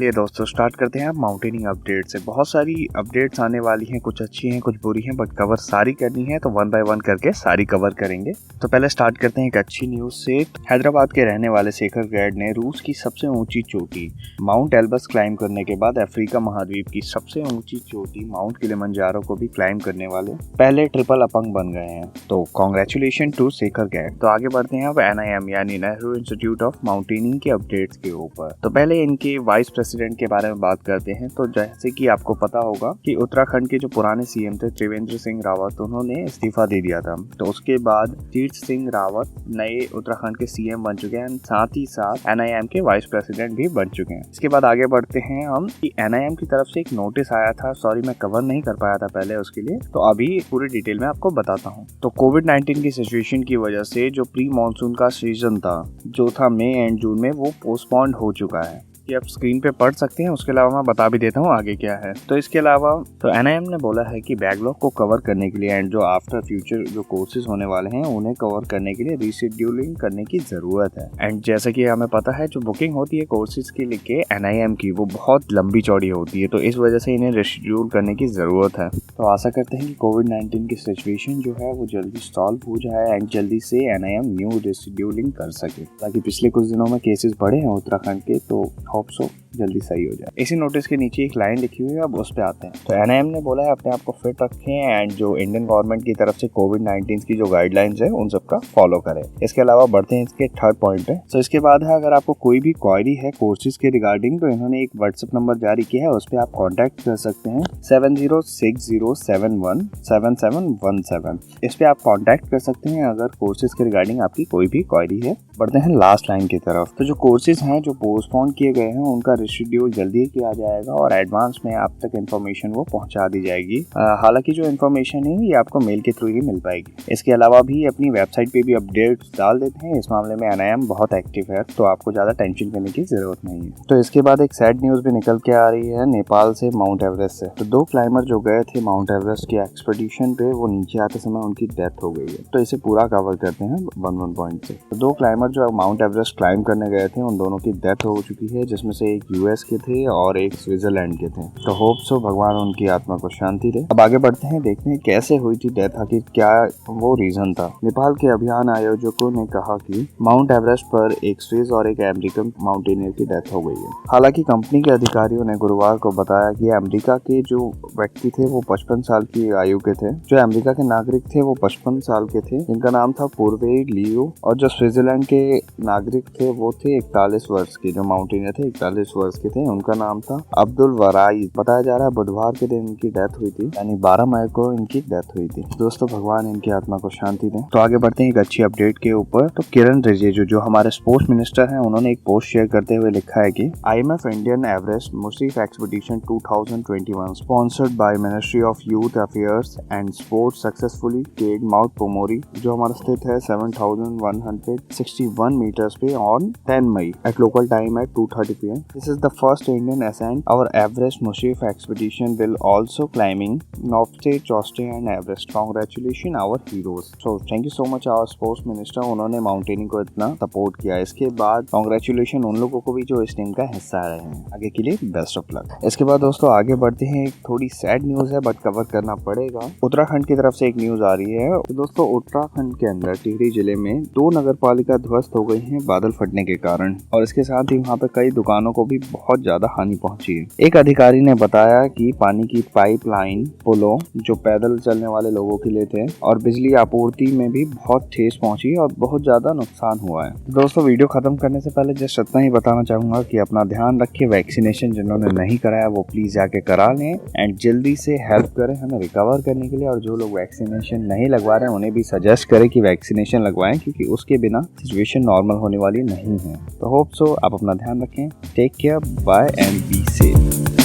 चलिए दोस्तों स्टार्ट करते हैं आप माउंटेनिंग अपडेट से। बहुत सारी अपडेट्स आने वाली हैं, कुछ अच्छी हैं कुछ बुरी हैं, बट कवर सारी करनी है तो वन बाय वन करके सारी कवर करेंगे। तो पहले स्टार्ट करते हैं एक अच्छी न्यूज़ से। हैदराबाद के रहने वाले शेखर गैड ने रूस की सबसे ऊंची चोटी माउंट एल्ब्रस क्लाइम करने के बाद अफ्रीका महाद्वीप की सबसे ऊंची चोटी माउंट किलिमंजारो को भी क्लाइम करने वाले पहले ट्रिपल अपंग बन गए हैं। तो कॉन्ग्रेचुलेशन टू शेखर गैड। तो आगे बढ़ते हैं अब NIM यानी नेहरू इंस्टीट्यूट ऑफ माउंटेनिंग के अपडेट्स के ऊपर। तो पहले इनके वाइस प्रेसिडेंट के बारे में बात करते हैं। तो जैसे कि आपको पता होगा कि उत्तराखंड के जो पुराने CM थे त्रिवेंद्र सिंह रावत, उन्होंने इस्तीफा दे दिया था। तो उसके बाद तीर्थ सिंह रावत नए उत्तराखंड के CM बन चुके हैं, साथ ही साथ NIM के वाइस प्रेसिडेंट भी बन चुके हैं। इसके बाद आगे बढ़ते हैं हम कि NIM की तरफ से एक नोटिस आया था, सॉरी मैं कवर नहीं कर पाया था पहले उसके लिए, तो अभी पूरी डिटेल में आपको बताता हूँ। तो कोविड-19 की सिचुएशन की वजह से जो प्री मानसून का सीजन था जो था मई एंड जून में, वो पोस्टपोन्ड हो चुका है। कि आप स्क्रीन पे पढ़ सकते हैं, उसके अलावा मैं बता भी देता हूँ आगे क्या है। तो इसके अलावा तो NIM ने बोला है कि बैकलॉग को कवर करने के लिए एंड जो आफ्टर फ्यूचर जो कोर्सेज होने वाले हैं उन्हें कवर करने के लिए रीशेड्यूलिंग करने की जरूरत है। एंड जैसा कि हमें पता है जो बुकिंग होती है कोर्सेज के लिए NIM की, वो बहुत लंबी चौड़ी होती है, तो इस वजह से इन्हें रीशेड्यूल करने की जरूरत है। तो आशा करते हैं कि कोविड-19 की सिचुएशन जो है वो जल्दी सॉल्व हो जाए एंड जल्दी से NIM न्यू रीशेड्यूलिंग कर सके, ताकि पिछले कुछ दिनों में केसेस बढ़े हैं उत्तराखंड के, तो होप सो जल्दी सही हो जाए। इसी नोटिस के नीचे एक लाइन लिखी हुई है, अब उस पे आते हैं। तो NIM ने बोला है अपने आप को फिट रखें एंड जो इंडियन गवर्नमेंट की तरफ से कोविड-19 की जो गाइडलाइंस है उन सबका फॉलो करें। इसके अलावा बढ़ते हैं इसके थर्ड पॉइंट पे। तो इसके बाद है अगर आपको कोई भी क्वेरी है कोर्सेज के रिगार्डिंग, तो इन्होंने एक व्हाट्सएप नंबर जारी किया है, उस पर आप कॉन्टैक्ट कर सकते हैं 7060717717। इस पे आप कॉन्टैक्ट कर सकते हैं अगर कोर्सेज के रिगार्डिंग आपकी कोई भी क्वेरी है। बढ़ते हैं लास्ट लाइन की तरफ। तो जो कोर्सेज हैं जो पोस्टपोन किए गए हैं उनका रिशेड्यूल जल्दी किया जाएगा और एडवांस में आप तक इन्फॉर्मेशन वो पहुंचा दी जाएगी। हालांकि जो इन्फॉर्मेशन है ये आपको मेल के थ्रू ही मिल पाएगी। इसके अलावा भी अपनी वेबसाइट पे भी अपडेट्स डाल देते हैं। इस मामले में NIM बहुत एक्टिव है, तो आपको ज्यादा टेंशन करने की जरूरत नहीं है। तो इसके बाद एक सैड न्यूज भी निकल के आ रही है नेपाल से, माउंट एवरेस्ट से। तो 2 क्लाइमर जो गए थे माउंट एवरेस्ट की एक्सपेडिशन पे, वो नीचे आते समय उनकी डेथ हो गई है। तो इसे पूरा कवर करते हैं वन पॉइंट से। तो 2 क्लाइमर जो माउंट एवरेस्ट क्लाइम करने गए थे उन दोनों की डेथ हो चुकी है, जिसमें से एक US के थे और एक स्विट्जरलैंड के थे। तो होप सो भगवान उनकी आत्मा को शांति दे। अब आगे बढ़ते हैं, देखते हैं कैसे हुई थी डेथ, आखिर क्या वो रीजन था। नेपाल के अभियान आयोजकों ने कहा कि माउंट एवरेस्ट पर एक स्विस और एक अमेरिकन माउंटेनियर की डेथ हो गई है। हालांकि कंपनी के अधिकारियों ने गुरुवार को बताया कि अमेरिका के जो व्यक्ति थे वो 55 साल की आयु के थे, जो अमेरिका के नागरिक थे वो 55 साल के थे, जिनका नाम था पूर्वे लियो, और जो स्विट्जरलैंड के नागरिक थे वो थे 41 वर्ष के, जो माउंटेनियर थे 41 वर्ष के थे, उनका नाम था अब्दुल वराई। बताया जा रहा है बुधवार के दिन इनकी डेथ हुई थी, यानी 12 मई को इनकी डेथ हुई थी। दोस्तों भगवान इनकी आत्मा को शांति दें। तो आगे बढ़ते हैं एक अच्छी अपडेट के ऊपर। तो किरण रिजिजू जो हमारे स्पोर्ट्स मिनिस्टर हैं, उन्होंने एक पोस्ट शेयर करते हुए लिखा है कि IMF Indian Everest massif expedition 2021 sponsored by ministry of youth affairs and sports successfully scaled mount Pumori, जो हमारा स्थित है 7161 मीटर्स पे on 10 May at local time at 2:30 PM. This is the first Indian ascent our Everest Mushif expedition will also climbing Nofte, Choste and Everest. Congratulations our heroes. So thank you so much our sports minister, उन्होंने mountaineering को इतना support किया। इसके बाद congratulation उन लोगों को भी जो इस टीम का हिस्सा रहे हैं। आगे के लिए बेस्ट ऑफ लक। इसके बाद दोस्तों आगे बढ़ते हैं, एक थोड़ी सैड न्यूज है बट कवर करना पड़ेगा। उत्तराखंड की तरफ से एक न्यूज आ रही है। तो दोस्तों उत्तराखंड के अंदर टिहरी जिले में 2 नगर पालिका ध्वस्त हो गई है बादल फटने के कारण, और इसके साथ ही वहाँ पे कई दुकानों को भी बहुत ज्यादा हानि पहुंची है। एक अधिकारी ने बताया कि पानी की पाइपलाइन, पुलों जो पैदल चलने वाले लोगों के लिए थे, और बिजली आपूर्ति में भी बहुत ठेस पहुंची और बहुत ज्यादा नुकसान हुआ है। दोस्तों वीडियो खत्म करने से पहले जस्ट इतना ही बताना चाहूंगा कि अपना ध्यान रखिए। वैक्सीनेशन जिन्होंने नहीं कराया वो प्लीज जाके करा लें एंड जल्दी से हेल्प करें हमें रिकवर करने के लिए। और जो लोग वैक्सीनेशन नहीं लगवा रहे हैं उन्हें भी सजेस्ट करें कि वैक्सीनेशन लगवाएं, क्योंकि उसके बिना सिचुएशन नॉर्मल होने वाली नहीं है। तो होप सो आप अपना ध्यान रखें। Take care, bye and be safe.